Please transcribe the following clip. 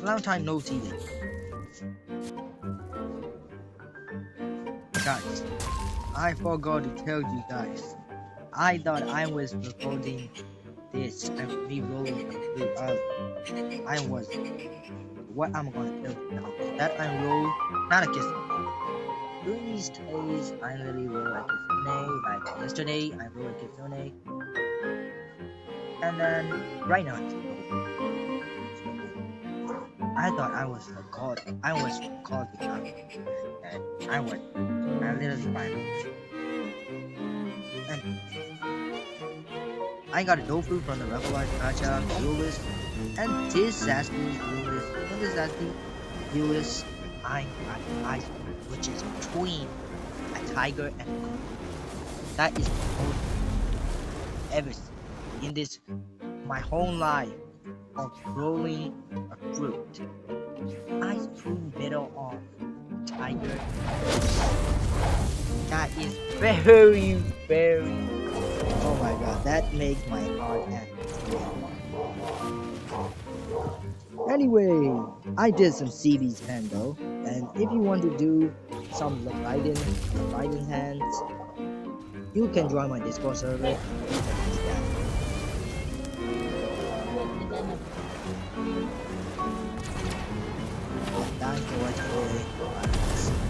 Long time no see. Guys, I forgot to tell you guys. I thought I was recording this and re-rolling the flute. I was. What I'm gonna tell you now is that I roll not a kissing. During these days, I really roll a kitsune. Like yesterday, I rolled a kitsune, and then right now it's roll. I thought I was recording. I was recording, and I was. I literally find and I got a tofu from the Revelized Gacha, Duelist, and this Sasuke's Duelist. And this Sasuke Duelist, I got an ice cream, which is between a tiger and a goat. That is the most ever seen in this my whole life of rolling a fruit. Ice cream middle of tiger. That is very, very. Oh my god, that makes my heart act. Anyway, I did some CV's pen though, and if you want to do some Leviathan hands, you can join my Discord server. Thanks for watching.